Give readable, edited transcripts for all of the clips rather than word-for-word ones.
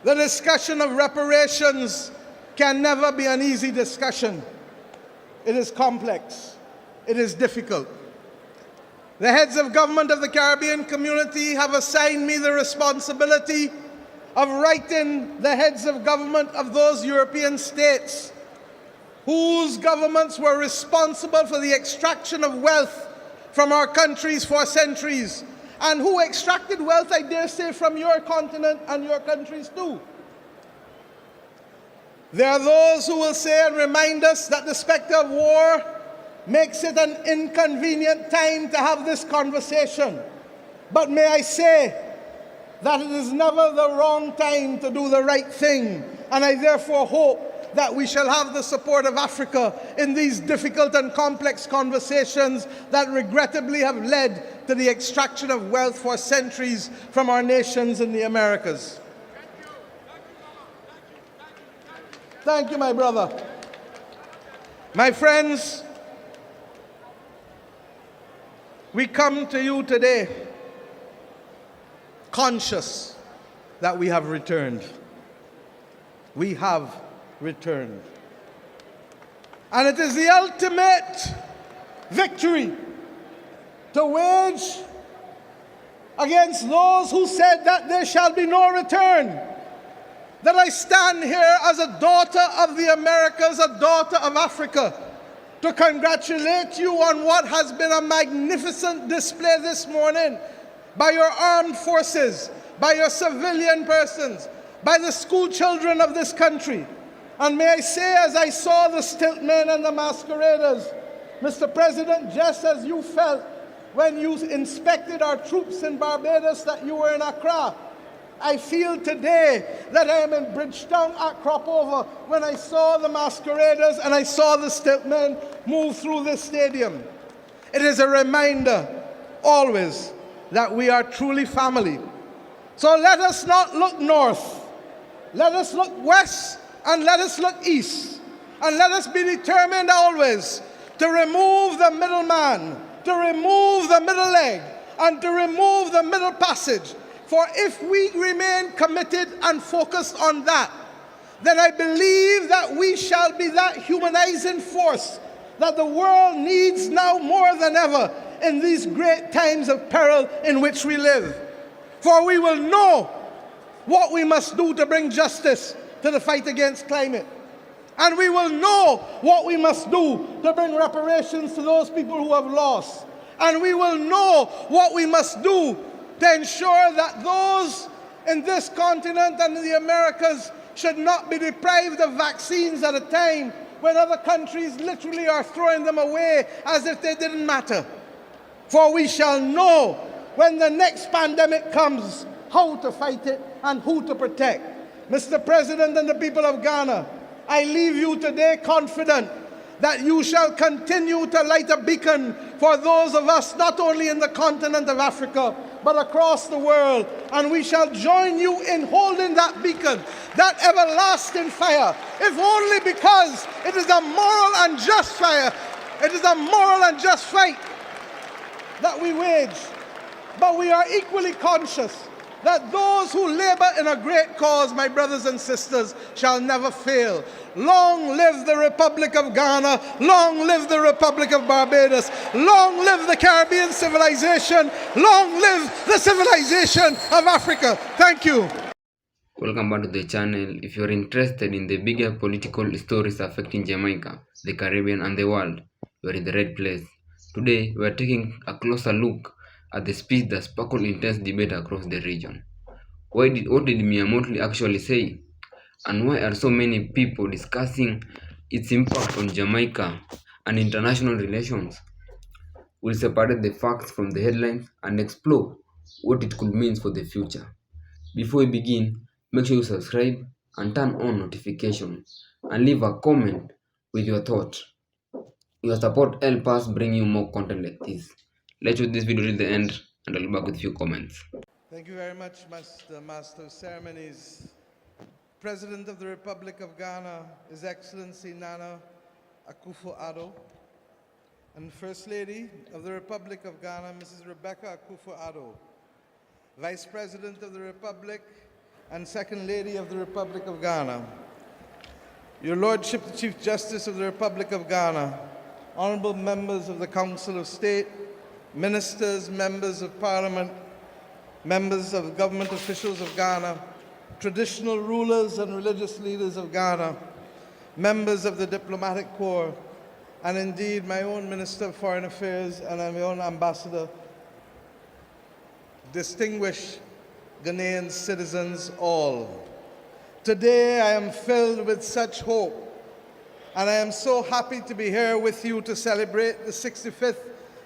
The discussion of reparations can never be an easy discussion. It is complex. It is difficult. The heads of government of the Caribbean community have assigned me the responsibility of writing the heads of government of those European states whose governments were responsible for the extraction of wealth from our countries for centuries, and who extracted wealth, I dare say, from your continent and your countries too. There are those who will say and remind us that the specter of war makes it an inconvenient time to have this conversation. But may I say that it is never the wrong time to do the right thing, and I therefore hope that we shall have the support of Africa in these difficult and complex conversations that regrettably have led to the extraction of wealth for centuries from our nations in the Americas. Thank you, my brother. My friends, we come to you today conscious that we have returned. We have returned. And it is the ultimate victory to wage against those who said that there shall be no return, that I stand here as a daughter of the Americas, a daughter of Africa, to congratulate you on what has been a magnificent display this morning by your armed forces, by your civilian persons, by the school children of this country. And may I say, as I saw the stiltmen and the masqueraders, Mr. President, just as you felt when you inspected our troops in Barbados that you were in Accra, I feel today that I am in Bridgetown at Cropover when I saw the masqueraders and I saw the stiltmen move through this stadium. It is a reminder always that we are truly family. So let us not look north. Let us look west and let us look east. And let us be determined always to remove the middleman, to remove the middle leg, and to remove the middle passage. For if we remain committed and focused on that, then I believe that we shall be that humanizing force that the world needs now more than ever in these great times of peril in which we live. For we will know what we must do to bring justice to the fight against climate. And we will know what we must do to bring reparations to those people who have lost. And we will know what we must do to ensure that those in this continent and in the Americas should not be deprived of vaccines at a time when other countries literally are throwing them away as if they didn't matter. For we shall know when the next pandemic comes how to fight it and who to protect. Mr. President and the people of Ghana, I leave you today confident that you shall continue to light a beacon for those of us not only in the continent of Africa, but across the world. And we shall join you in holding that beacon, that everlasting fire, if only because it is a moral and just fire. It is a moral and just fight that we wage. But we are equally conscious that those who labor in a great cause, my brothers and sisters, shall never fail. Long live the Republic of Ghana, long live the Republic of Barbados, long live the Caribbean civilization, long live the civilization of Africa. Thank you. Welcome back to the channel. If you're interested in the bigger political stories affecting Jamaica, the Caribbean and the world, you're in the right place. Today, we're taking a closer look at the speech that sparked intense debate across the region. What did Mia Mottley actually say? And why are so many people discussing its impact on Jamaica and international relations? We'll separate the facts from the headlines and explore what it could mean for the future. Before we begin, make sure you subscribe and turn on notifications and leave a comment with your thoughts. Your support helps us bring you more content like this. Let's watch this video till the end and I'll be back with a few comments. Thank you very much, Mr. Master of Ceremonies. President of the Republic of Ghana, His Excellency Nana Akufo-Addo, and First Lady of the Republic of Ghana, Mrs. Rebecca Akufo-Addo, Vice President of the Republic, and Second Lady of the Republic of Ghana, Your Lordship, the Chief Justice of the Republic of Ghana, honorable members of the Council of State, ministers, members of Parliament, members of government officials of Ghana, traditional rulers and religious leaders of Ghana, members of the diplomatic corps, and indeed my own Minister of Foreign Affairs and my own ambassador, distinguished Ghanaian citizens all. Today I am filled with such hope, and I am so happy to be here with you to celebrate the 65th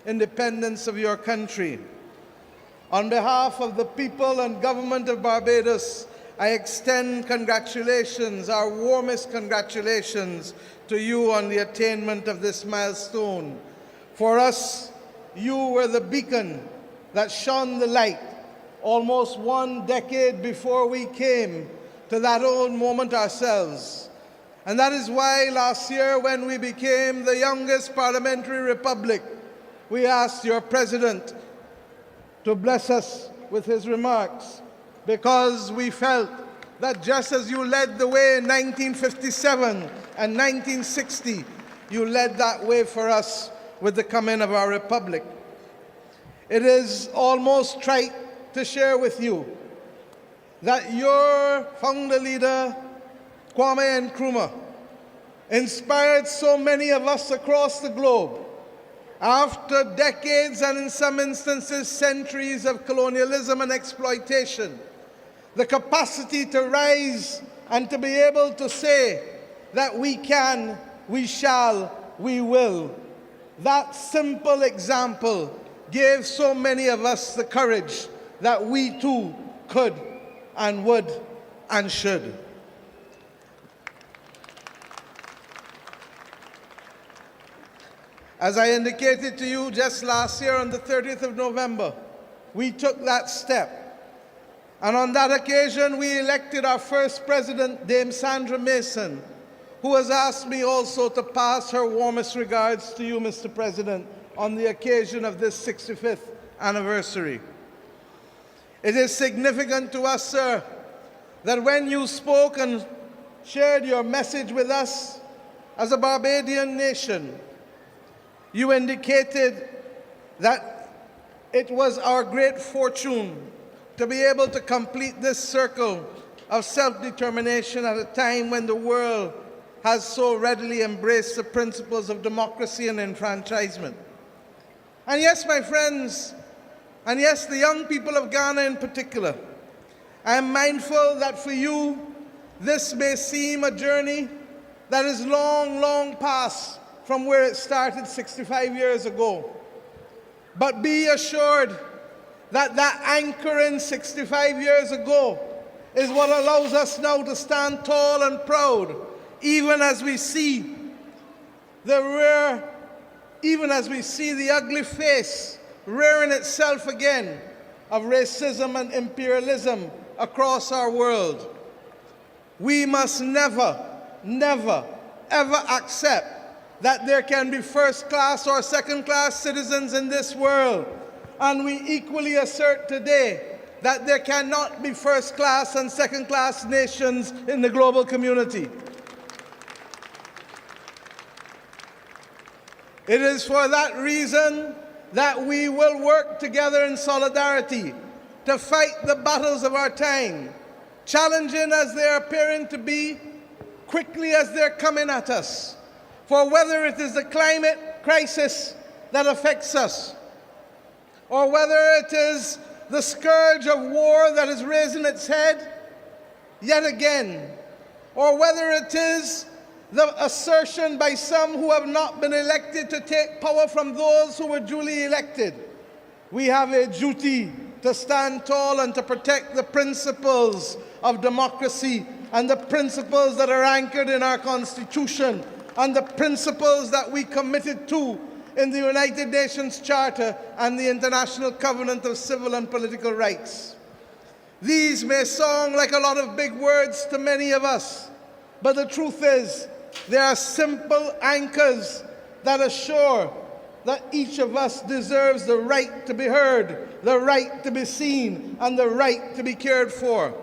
independence of your country. On behalf of the people and government of Barbados, I extend congratulations, our warmest congratulations to you on the attainment of this milestone. For us, you were the beacon that shone the light almost 1 decade before we came to that own moment ourselves. And that is why last year, when we became the youngest parliamentary republic, we asked your president to bless us with his remarks, because we felt that just as you led the way in 1957 and 1960, you led that way for us with the coming of our republic. It is almost trite to share with you that your founder leader, Kwame Nkrumah, inspired so many of us across the globe. After decades and in some instances centuries of colonialism and exploitation, the capacity to rise and to be able to say that we can, we shall, we will. That simple example gave so many of us the courage that we too could and would and should. As I indicated to you just last year on the 30th of November, we took that step. And on that occasion, we elected our first president, Dame Sandra Mason, who has asked me also to pass her warmest regards to you, Mr. President, on the occasion of this 65th anniversary. It is significant to us, sir, that when you spoke and shared your message with us as a Barbadian nation, you indicated that it was our great fortune to be able to complete this circle of self-determination at a time when the world has so readily embraced the principles of democracy and enfranchisement. And yes, my friends, and yes, the young people of Ghana in particular, I am mindful that for you, this may seem a journey that is long, long past from where it started 65 years ago. But be assured that that anchoring 65 years ago is what allows us now to stand tall and proud, even as we see the ugly face rearing itself again of racism and imperialism across our world. We must never, never, ever accept that there can be first-class or second-class citizens in this world. And we equally assert today that there cannot be first-class and second-class nations in the global community. It is for that reason that we will work together in solidarity to fight the battles of our time, challenging as they're appearing to be, quickly as they're coming at us. For whether it is the climate crisis that affects us, or whether it is the scourge of war that is raising its head yet again, or whether it is the assertion by some who have not been elected to take power from those who were duly elected, we have a duty to stand tall and to protect the principles of democracy and the principles that are anchored in our Constitution and the principles that we committed to in the United Nations Charter and the International Covenant of Civil and Political Rights. These may sound like a lot of big words to many of us, but the truth is, they are simple anchors that assure that each of us deserves the right to be heard, the right to be seen, and the right to be cared for.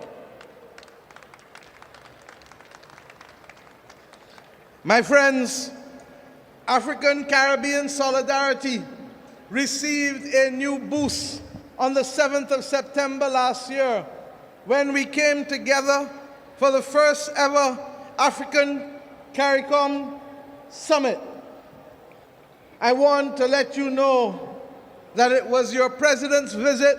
My friends, African-Caribbean solidarity received a new boost on the 7th of September last year when we came together for the first ever African CARICOM Summit. I want to let you know that it was your President's visit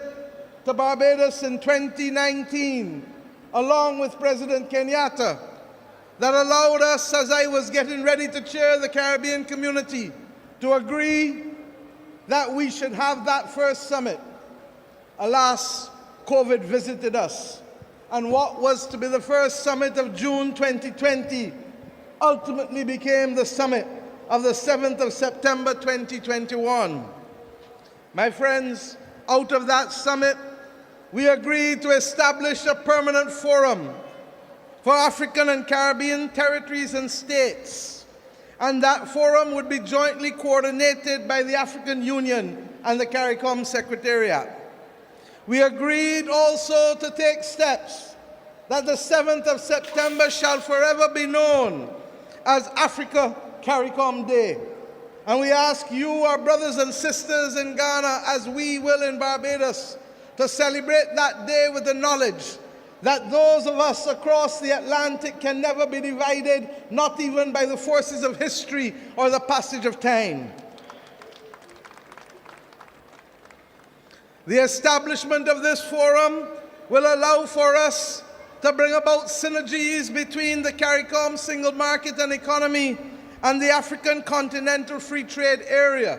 to Barbados in 2019, along with President Kenyatta, that allowed us, as I was getting ready to chair the Caribbean community, to agree that we should have that first summit. Alas, COVID visited us, and what was to be the first summit of June 2020 ultimately became the summit of the 7th of September 2021. My friends, out of that summit, we agreed to establish a permanent forum for African and Caribbean territories and states, and that forum would be jointly coordinated by the African Union and the CARICOM Secretariat. We agreed also to take steps that the 7th of September shall forever be known as Africa CARICOM Day. And we ask you, our brothers and sisters in Ghana, as we will in Barbados, to celebrate that day with the knowledge that those of us across the Atlantic can never be divided, not even by the forces of history or the passage of time. The establishment of this forum will allow for us to bring about synergies between the CARICOM single market and economy and the African Continental Free Trade Area.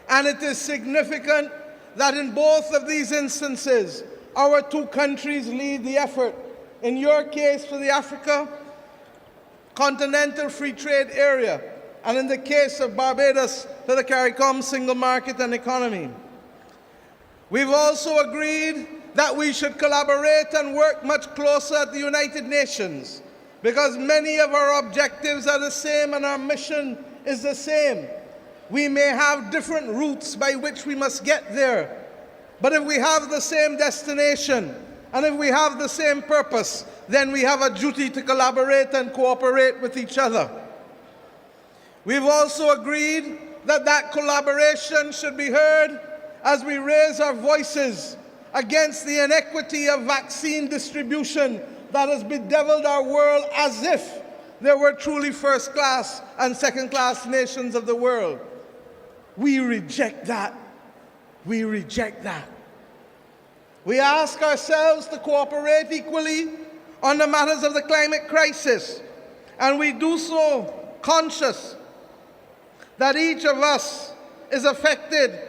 And it is significant that in both of these instances, our two countries lead the effort. In your case, for the Africa Continental Free Trade Area, and in the case of Barbados, for the CARICOM single market and economy. We've also agreed that we should collaborate and work much closer at the United Nations, because many of our objectives are the same and our mission is the same. We may have different routes by which we must get there, but if we have the same destination and if we have the same purpose, then we have a duty to collaborate and cooperate with each other. We've also agreed that that collaboration should be heard as we raise our voices against the inequity of vaccine distribution that has bedeviled our world as if there were truly first-class and second-class nations of the world. We reject that. We reject that. We ask ourselves to cooperate equally on the matters of the climate crisis, and we do so conscious that each of us is affected.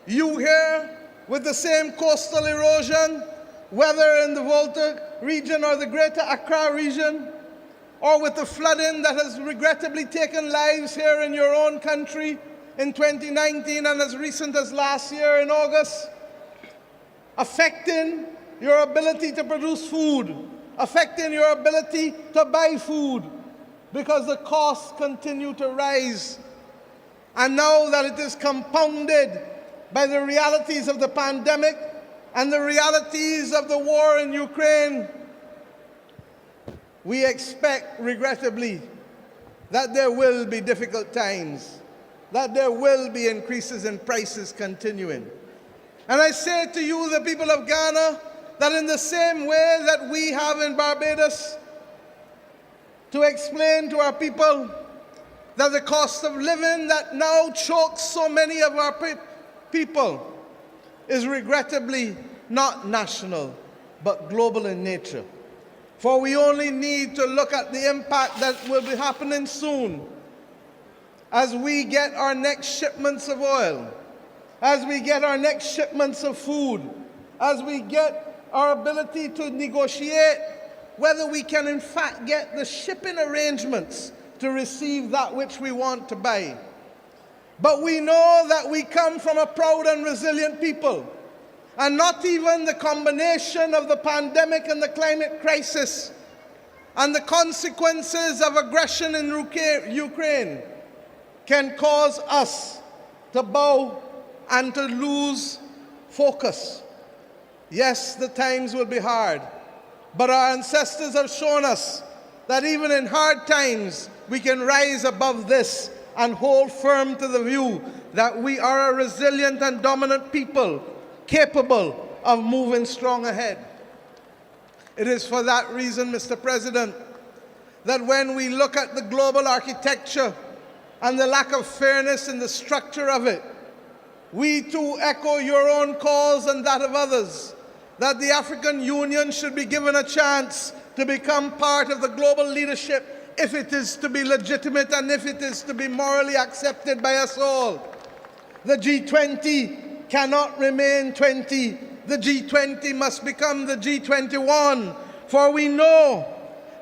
You here with the same coastal erosion, whether in the Volta region or the Greater Accra region, or with the flooding that has regrettably taken lives here in your own country in 2019 and as recent as last year in August, affecting your ability to produce food, affecting your ability to buy food, because the costs continue to rise. And now that it is compounded by the realities of the pandemic and the realities of the war in Ukraine, we expect, regrettably, that there will be difficult times, that there will be increases in prices continuing. And I say to you, the people of Ghana, that in the same way that we have in Barbados to explain to our people that the cost of living that now chokes so many of our people is regrettably not national, but global in nature. For we only need to look at the impact that will be happening soon as we get our next shipments of oil, as we get our next shipments of food, as we get our ability to negotiate whether we can in fact get the shipping arrangements to receive that which we want to buy. But we know that we come from a proud and resilient people, and not even the combination of the pandemic and the climate crisis and the consequences of aggression in Ukraine can cause us to bow and to lose focus. Yes, the times will be hard, but our ancestors have shown us that even in hard times, we can rise above this and hold firm to the view that we are a resilient and dominant people capable of moving strong ahead. It is for that reason, Mr. President, that when we look at the global architecture and the lack of fairness in the structure of it, we too echo your own calls and that of others, that the African Union should be given a chance to become part of the global leadership if it is to be legitimate and if it is to be morally accepted by us all. The G20 cannot remain 20. The G20 must become the G21, for we know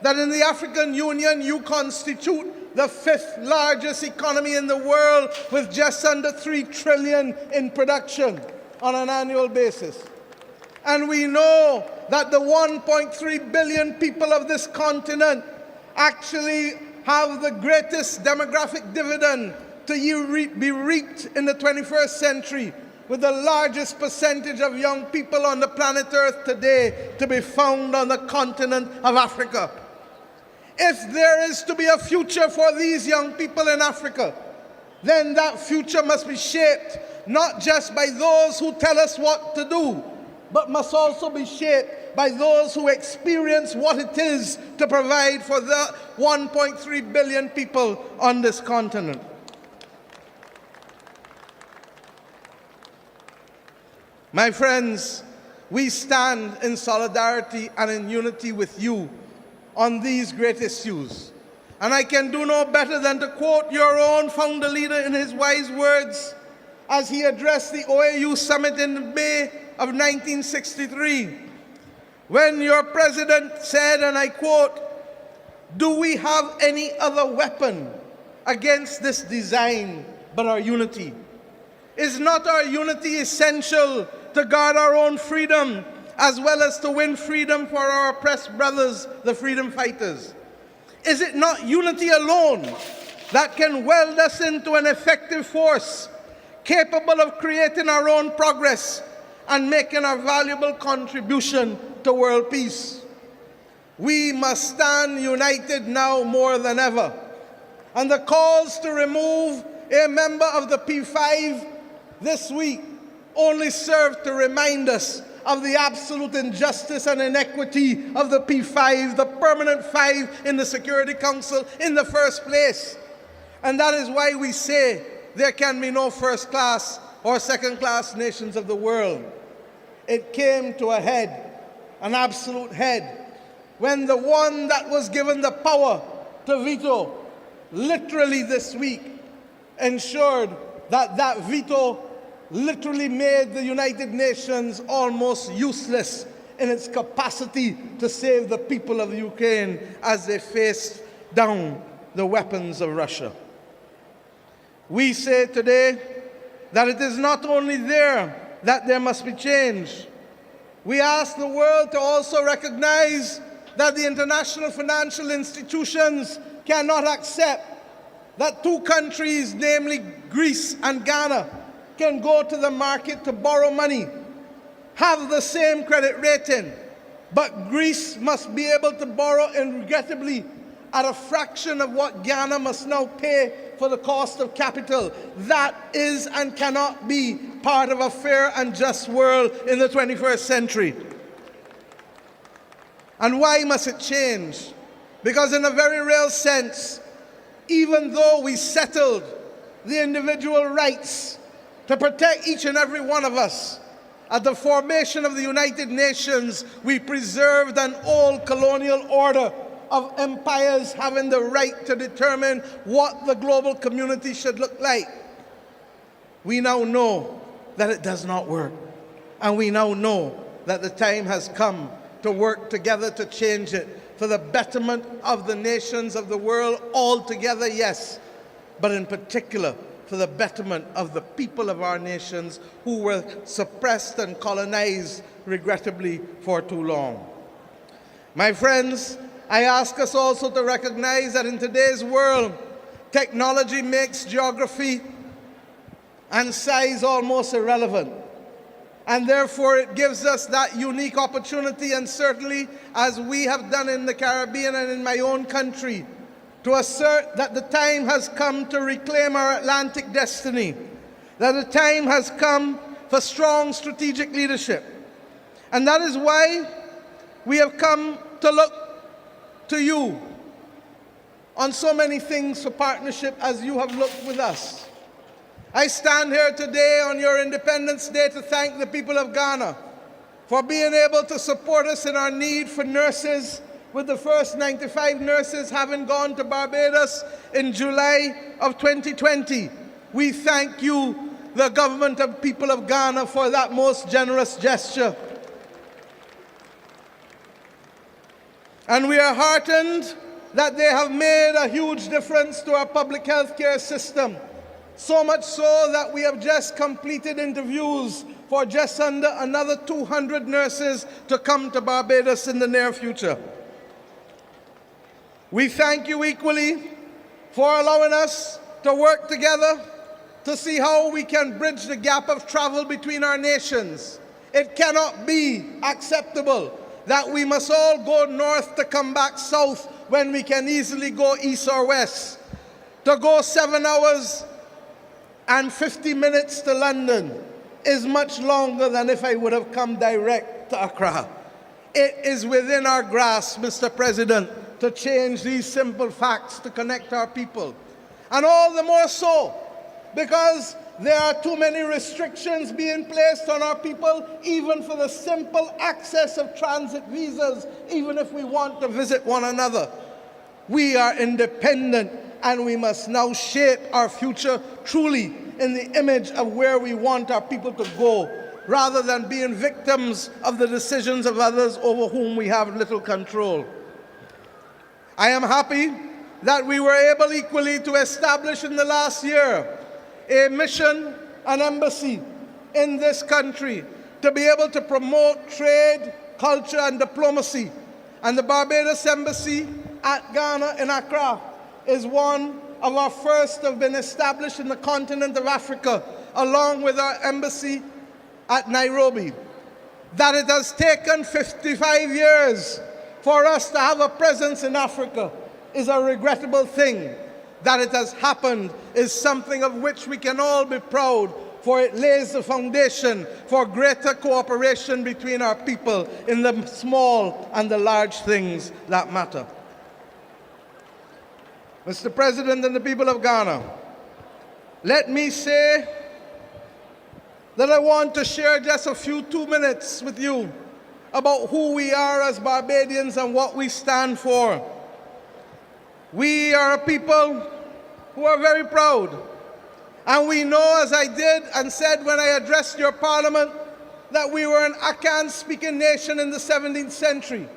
that in the African Union you constitute the 5th largest economy in the world with just under 3 trillion in production on an annual basis. And we know that the 1.3 billion people of this continent actually have the greatest demographic dividend to be reaped in the 21st century, with the largest percentage of young people on the planet Earth today to be found on the continent of Africa. If there is to be a future for these young people in Africa, then that future must be shaped not just by those who tell us what to do, but must also be shaped by those who experience what it is to provide for the 1.3 billion people on this continent. My friends, we stand in solidarity and in unity with you on these great issues. And I can do no better than to quote your own founder leader in his wise words as he addressed the OAU summit in May of 1963, when your president said, and I quote, "Do we have any other weapon against this design but our unity? Is not our unity essential to guard our own freedom, as well as to win freedom for our oppressed brothers, the freedom fighters? Is it not unity alone that can weld us into an effective force, capable of creating our own progress and making a valuable contribution to world peace? We must stand united now more than ever. And the calls to remove a member of the P5 this week only serve to remind us of the absolute injustice and inequity of the P5, the permanent 5 in the Security Council in the first place. And that is why we say there can be no first-class or second-class nations of the world. It came to a head, an absolute head, when the one that was given the power to veto, literally this week, ensured that that veto literally made the United Nations almost useless in its capacity to save the people of Ukraine as they faced down the weapons of Russia. We say today that it is not only there that there must be change. We ask the world to also recognize that the international financial institutions cannot accept that two countries, namely Greece and Ghana, can go to the market to borrow money, have the same credit rating, but Greece must be able to borrow, and regrettably, at a fraction of what Ghana must now pay for the cost of capital. That is and cannot be part of a fair and just world in the 21st century. And why must it change? Because in a very real sense, even though we settled the individual rights to protect each and every one of us, at the formation of the United Nations, we preserved an old colonial order of empires having the right to determine what the global community should look like. We now know that it does not work. And we now know that the time has come to work together to change it for the betterment of the nations of the world altogether, yes, but in particular for the betterment of the people of our nations who were suppressed and colonized, regrettably, for too long. My friends, I ask us also to recognize that in today's world, technology makes geography and size almost irrelevant. And therefore, it gives us that unique opportunity, and certainly, as we have done in the Caribbean and in my own country, to assert that the time has come to reclaim our Atlantic destiny, that the time has come for strong strategic leadership. And that is why we have come to look to you on so many things for partnership as you have looked with us. I stand here today on your Independence Day to thank the people of Ghana for being able to support us in our need for nurses, with the first 95 nurses having gone to Barbados in July of 2020. We thank you, the government and people of Ghana, for that most generous gesture. And we are heartened that they have made a huge difference to our public health care system. So much so that we have just completed interviews for just under another 200 nurses to come to Barbados in the near future. We thank you equally for allowing us to work together to see how we can bridge the gap of travel between our nations. It cannot be acceptable that we must all go north to come back south when we can easily go east or west. To go 7 hours and 50 minutes to London is much longer than if I would have come direct to Accra. It is within our grasp, Mr. President, to change these simple facts to connect our people. And all the more so because there are too many restrictions being placed on our people, even for the simple access of transit visas, even if we want to visit one another. We are independent, and we must now shape our future truly in the image of where we want our people to go, rather than being victims of the decisions of others over whom we have little control. I am happy that we were able equally to establish in the last year a mission, an embassy in this country to be able to promote trade, culture, and diplomacy. And the Barbados Embassy at Ghana in Accra is one of our first to have been established in the continent of Africa, along with our embassy at Nairobi. That it has taken 55 years for us to have a presence in Africa is a regrettable thing. That it has happened is something of which we can all be proud, for it lays the foundation for greater cooperation between our people in the small and the large things that matter. Mr. President and the people of Ghana, let me say that I want to share just a few 2 minutes with you about who we are as Barbadians and what we stand for. We are a people who are very proud. And we know, as I did and said when I addressed your parliament, that we were an Akan-speaking nation in the 17th century,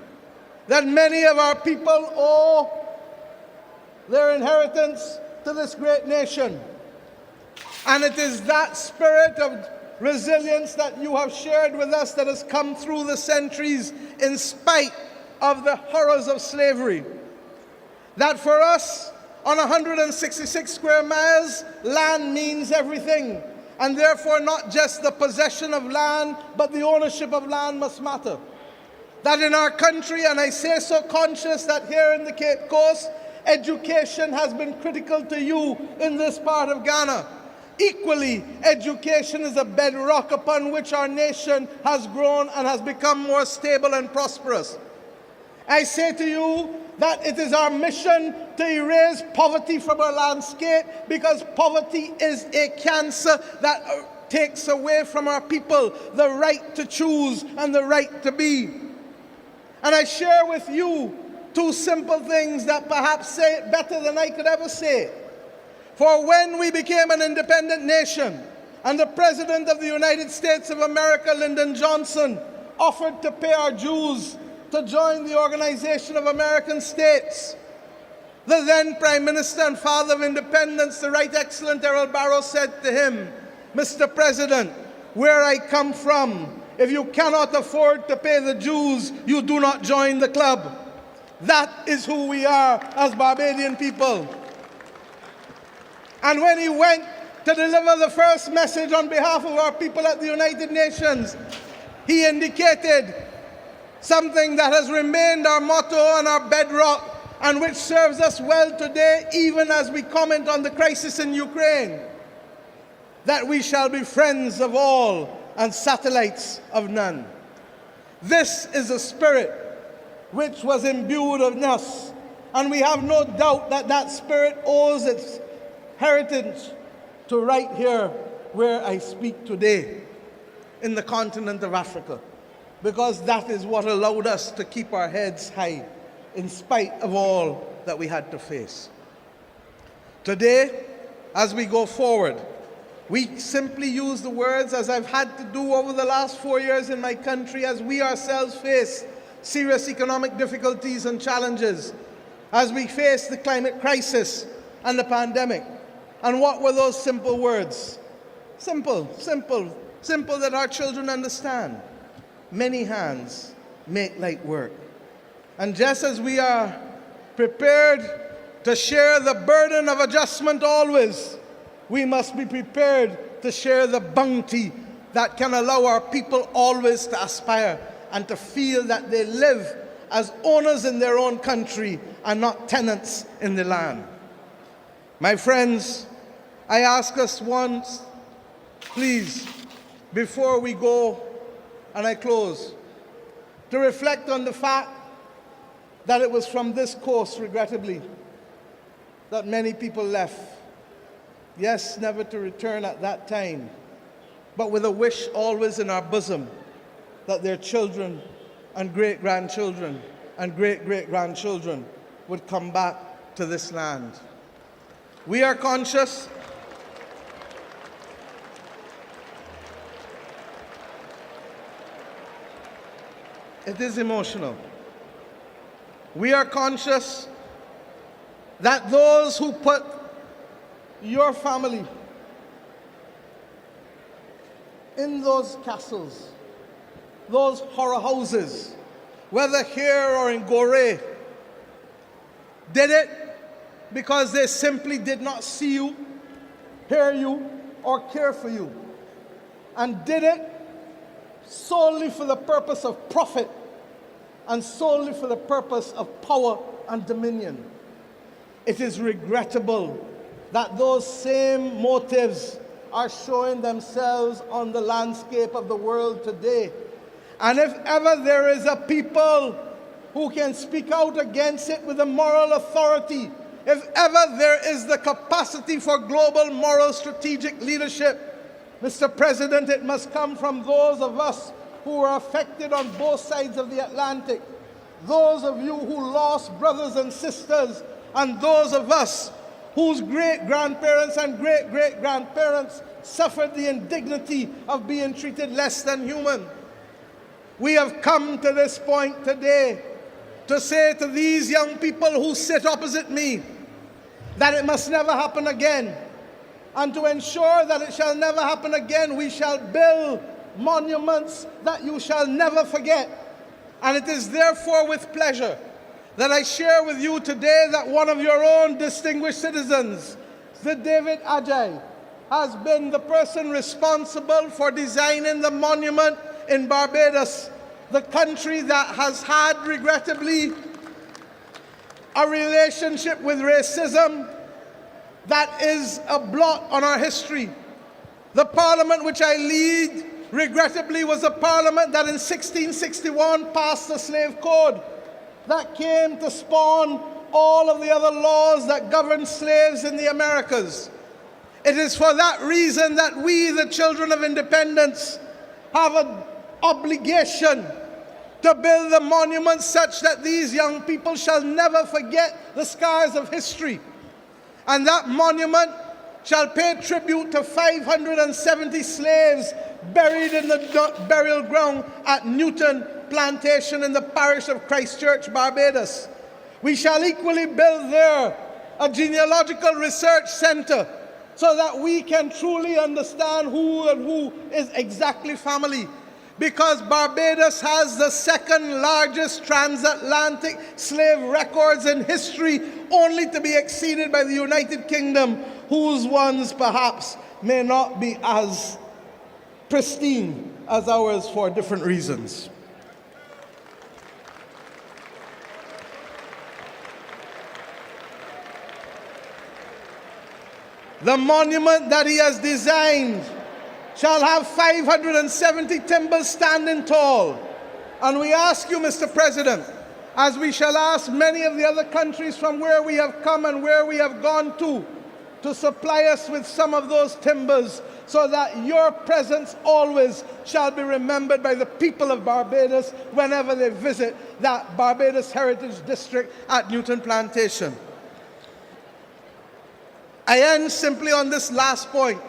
that many of our people owe their inheritance to this great nation. And it is that spirit of resilience that you have shared with us that has come through the centuries in spite of the horrors of slavery. That for us, on 166 square miles, land means everything. And therefore, not just the possession of land, but the ownership of land must matter. That in our country, and I say so conscious that here in the Cape Coast, education has been critical to you in this part of Ghana. Equally, education is a bedrock upon which our nation has grown and has become more stable and prosperous. I say to you that it is our mission to erase poverty from our landscape, because poverty is a cancer that takes away from our people the right to choose and the right to be. And I share with you two simple things that perhaps say it better than I could ever say it. For when we became an independent nation, and the President of the United States of America, Lyndon Johnson, offered to pay our dues to join the Organization of American States, the then Prime Minister and Father of Independence, the Right Excellent Errol Barrow, said to him, "Mr. President, where I come from, if you cannot afford to pay the dues, you do not join the club." That is who we are as Barbadian people. And when he went to deliver the first message on behalf of our people at the United Nations, he indicated something that has remained our motto and our bedrock and which serves us well today, even as we comment on the crisis in Ukraine, that we shall be friends of all and satellites of none. This is a spirit which was imbued in us, and we have no doubt that that spirit owes its heritage to right here where I speak today, in the continent of Africa, because that is what allowed us to keep our heads high in spite of all that we had to face. Today, as we go forward, we simply use the words, as I've had to do over the last 4 years in my country, as we ourselves face serious economic difficulties and challenges, as we face the climate crisis and the pandemic. And what were those simple words? Simple that our children understand. Many hands make light work. And just as we are prepared to share the burden of adjustment always, we must be prepared to share the bounty that can allow our people always to aspire and to feel that they live as owners in their own country and not tenants in the land. My friends, I ask us once, please, before we go and I close, to reflect on the fact that it was from this coast, regrettably, that many people left. Yes, never to return at that time, but with a wish always in our bosom that their children and great-grandchildren and great-great-grandchildren would come back to this land. We are conscious it is emotional. We are conscious that those who put your family in those castles, those horror houses, whether here or in Gorée, did it because they simply did not see you, hear you, or care for you, and did it solely for the purpose of profit and solely for the purpose of power and dominion. It is regrettable that those same motives are showing themselves on the landscape of the world today. And if ever there is a people who can speak out against it with a moral authority, if ever there is the capacity for global moral strategic leadership, Mr. President, it must come from those of us who were affected on both sides of the Atlantic, those of you who lost brothers and sisters, and those of us whose great-grandparents and great-great-grandparents suffered the indignity of being treated less than human. We have come to this point today to say to these young people who sit opposite me that it must never happen again. And to ensure that it shall never happen again, we shall build monuments that you shall never forget. And it is therefore with pleasure that I share with you today that one of your own distinguished citizens, Sir David Ajay, has been the person responsible for designing the monument in Barbados, the country that has had, regrettably, a relationship with racism that is a blot on our history. The parliament which I lead, regrettably, was a parliament that in 1661 passed the slave code that came to spawn all of the other laws that govern slaves in the Americas. It is for that reason that we, the children of independence, have an obligation to build a monument such that these young people shall never forget the scars of history. And that monument shall pay tribute to 570 slaves buried in the burial ground at Newton Plantation in the parish of Christchurch, Barbados. We shall equally build there a genealogical research center so that we can truly understand who and who is exactly family. Because Barbados has the second largest transatlantic slave records in history, only to be exceeded by the United Kingdom, whose ones perhaps may not be as pristine as ours for different reasons. The monument that he has designed shall have 570 timbers standing tall. And we ask you, Mr. President, as we shall ask many of the other countries from where we have come and where we have gone to supply us with some of those timbers, so that your presence always shall be remembered by the people of Barbados whenever they visit that Barbados Heritage District at Newton Plantation. I end simply on this last point.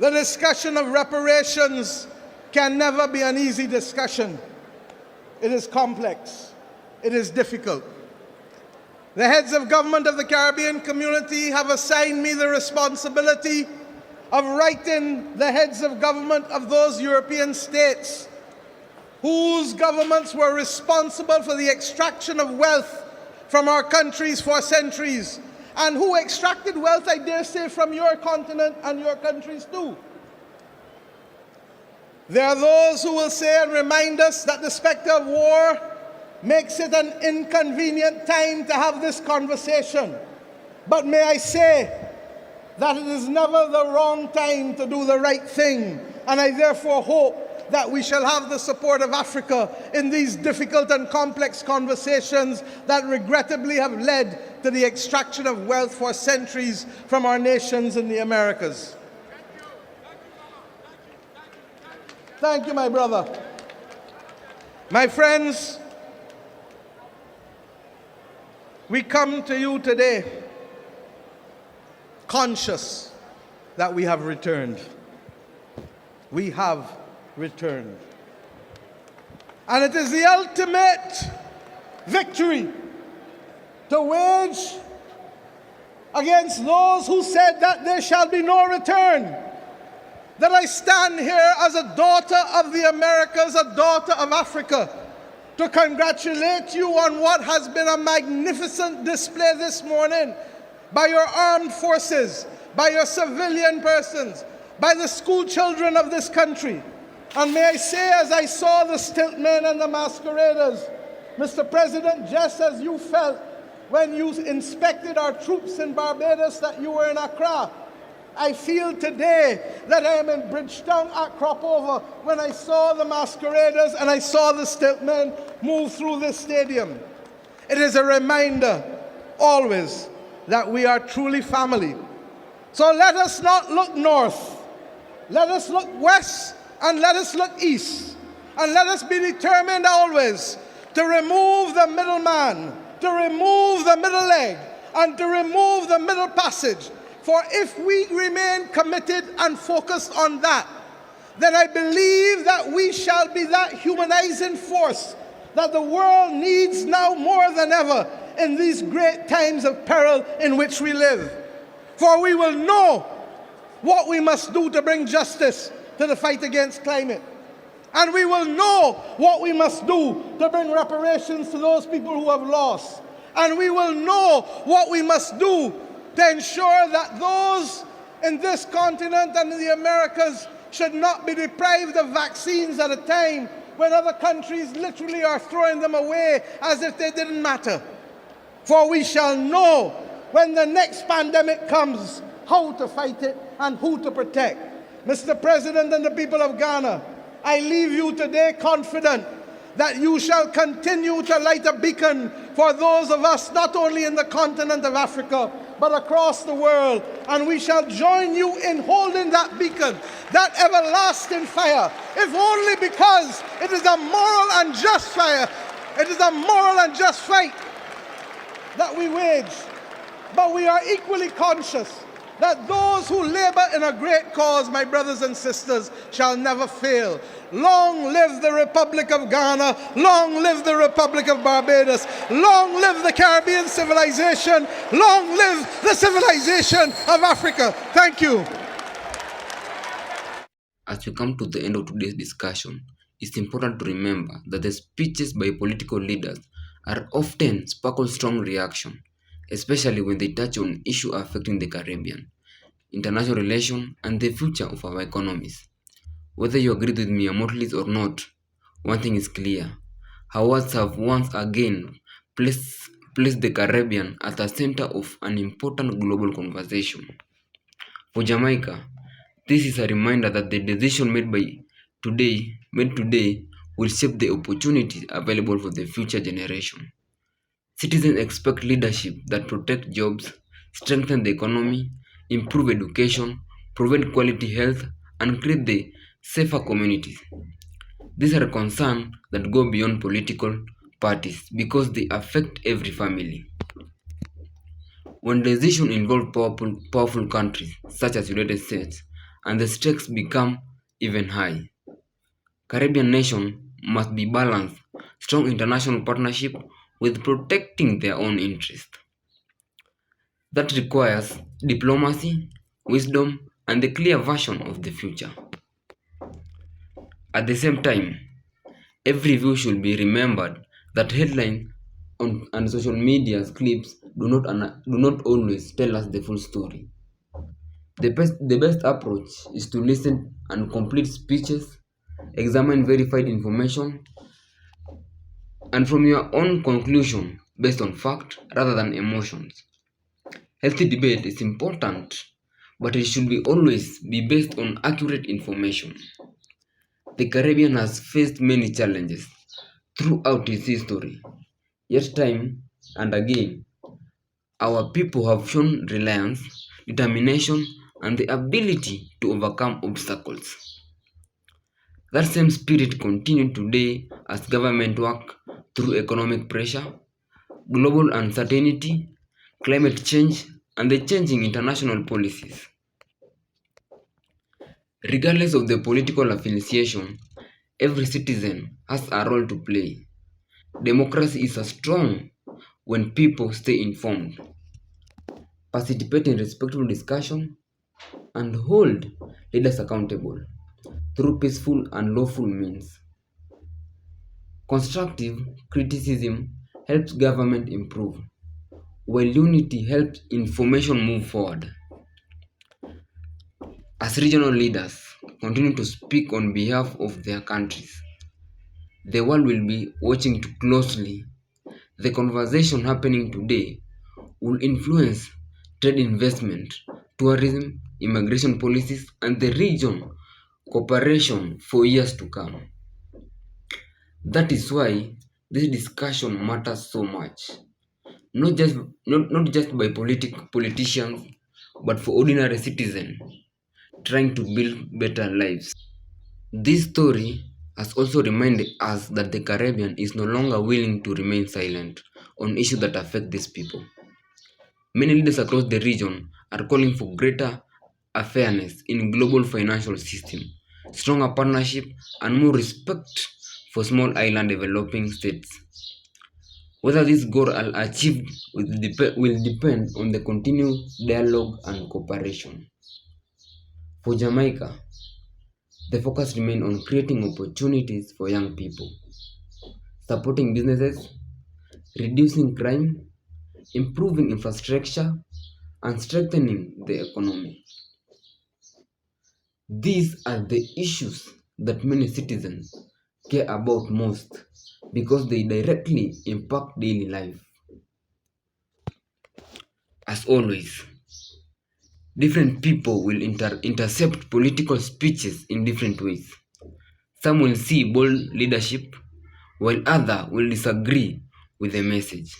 The discussion of reparations can never be an easy discussion. It is complex. It is difficult. The heads of government of the Caribbean community have assigned me the responsibility of writing the heads of government of those European states whose governments were responsible for the extraction of wealth from our countries for centuries, and who extracted wealth, I dare say, from your continent and your countries too. There are those who will say and remind us that the specter of war makes it an inconvenient time to have this conversation. But may I say that it is never the wrong time to do the right thing, and I therefore hope that we shall have the support of Africa in these difficult and complex conversations that regrettably have led to the extraction of wealth for centuries from our nations in the Americas. Thank you, my brother. My friends, we come to you today conscious that we have returned. We have returned. And it is the ultimate victory to wage against those who said that there shall be no return, that I stand here as a daughter of the Americas, a daughter of Africa, to congratulate you on what has been a magnificent display this morning by your armed forces, by your civilian persons, by the school children of this country. And may I say, as I saw the stiltmen and the masqueraders, Mr. President, just as you felt when you inspected our troops in Barbados that you were in Accra, I feel today that I am in Bridgetown at Cropover when I saw the masqueraders and I saw the stiltmen move through this stadium. It is a reminder always that we are truly family. So let us not look north. Let us look west and let us look east. And let us be determined always to remove the middleman, to remove the middle leg, and to remove the middle passage. For if we remain committed and focused on that, then I believe that we shall be that humanizing force that the world needs now more than ever in these great times of peril in which we live. For we will know what we must do to bring justice to the fight against climate. And we will know what we must do to bring reparations to those people who have lost. And we will know what we must do to ensure that those in this continent and in the Americas should not be deprived of vaccines at a time when other countries literally are throwing them away as if they didn't matter. For we shall know when the next pandemic comes how to fight it and who to protect. Mr. President and the people of Ghana, I leave you today confident that you shall continue to light a beacon for those of us not only in the continent of Africa, but across the world. And we shall join you in holding that beacon, that everlasting fire, if only because it is a moral and just fire. It is a moral and just fight that we wage. But we are equally conscious that those who labor in a great cause, my brothers and sisters, shall never fail. Long live the Republic of Ghana. Long live the Republic of Barbados. Long live the Caribbean civilization. Long live the civilization of Africa. Thank you. As we come to the end of today's discussion, it's important to remember that the speeches by political leaders are often sparkle strong reaction, especially when they touch on issues affecting the Caribbean, international relations, and the future of our economies. Whether you agree with Mia Mottley or not, one thing is clear. Her words have once again placed place the Caribbean at the center of an important global conversation. For Jamaica, this is a reminder that the decision made today will shape the opportunities available for the future generation. Citizens expect leadership that protect jobs, strengthen the economy, improve education, provide quality health, and create the safer communities. These are concerns that go beyond political parties because they affect every family. When decisions involve powerful countries such as United States and the stakes become even high, Caribbean nations must be balanced strong international partnership with protecting their own interests. That requires diplomacy, wisdom, and a clear vision of the future. At the same time, every view should be remembered that headlines and social media clips do not always tell us the full story. The best approach is to listen and complete speeches, examine verified information, and from your own conclusion based on fact rather than emotions. Healthy debate is important, but it should be always be based on accurate information. The Caribbean has faced many challenges throughout its history, yet time and again, our people have shown reliance, determination, and the ability to overcome obstacles. That same spirit continues today as government work through economic pressure, global uncertainty, climate change, and the changing international policies. Regardless of the political affiliation, every citizen has a role to play. Democracy is strong when people stay informed, participate in respectful discussion, and hold leaders accountable through peaceful and lawful means. Constructive criticism helps government improve, while unity helps information move forward. As regional leaders continue to speak on behalf of their countries, the world will be watching too closely. The conversation happening today will influence trade investment, tourism, immigration policies, and the region cooperation for years to come. That is why this discussion matters so much. Not just by politicians, but for ordinary citizens trying to build better lives. This story has also reminded us that the Caribbean is no longer willing to remain silent on issues that affect these people. Many leaders across the region are calling for greater fairness in global financial system, stronger partnership, and more respect for small island developing states. Whether this goal are achieved will depend on the continued dialogue and cooperation. For Jamaica, the focus remains on creating opportunities for young people, supporting businesses, reducing crime, improving infrastructure, and strengthening the economy. These are the issues that many citizens care about most because they directly impact daily life. As always, different people will intercept political speeches in different ways. Some will see bold leadership, while others will disagree with the message.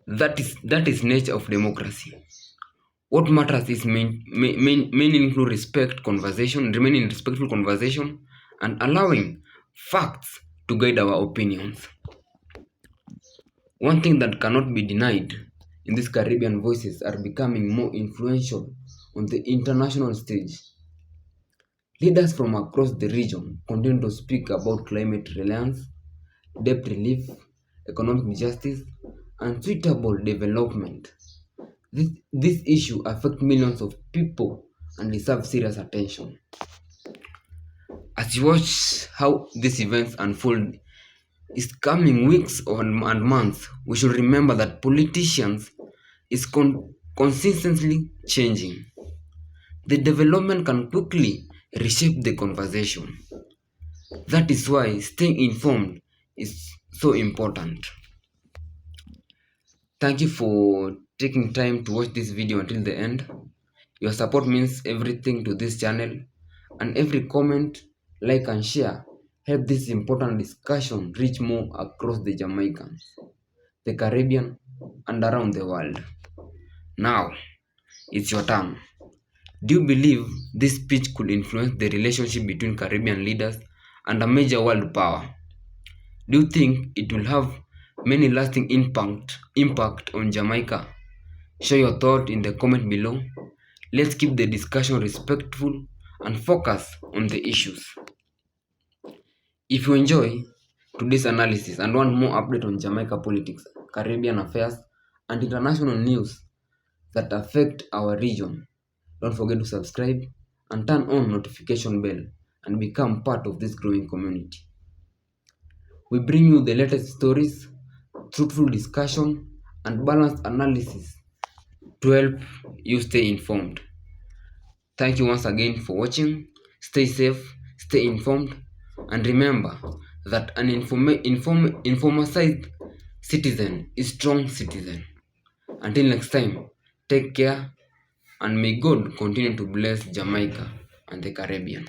That is nature of democracy. What matters is meaningful remaining in respectful conversation, and allowing facts to guide our opinions. One thing that cannot be denied in these Caribbean voices are becoming more influential on the international stage. Leaders from across the region continue to speak about climate reliance, debt relief, economic justice, and suitable development. This issue affects millions of people and deserves serious attention. As you watch how these events unfold is coming weeks and months, we should remember that politicians is consistently changing. The development can quickly reshape the conversation. That is why staying informed is so important. Thank you for taking time to watch this video until the end. Your support means everything to this channel, and every comment, like, and share help this important discussion reach more across the Jamaicans, the Caribbean, and around the world. Now, it's your turn. Do you believe this speech could influence the relationship between Caribbean leaders and a major world power? Do you think it will have many lasting impact on Jamaica? Share your thought in the comment below. Let's keep the discussion respectful and focus on the issues. If you enjoy today's analysis and want more update on Jamaica politics, Caribbean affairs, and international news that affect our region, don't forget to subscribe and turn on notification bell and become part of this growing community. We bring you the latest stories, truthful discussion, and balanced analysis to help you stay informed. Thank you once again for watching. Stay safe, stay informed, and remember that an informed citizen is strong citizen. Until next time, take care, and may God continue to bless Jamaica and the Caribbean.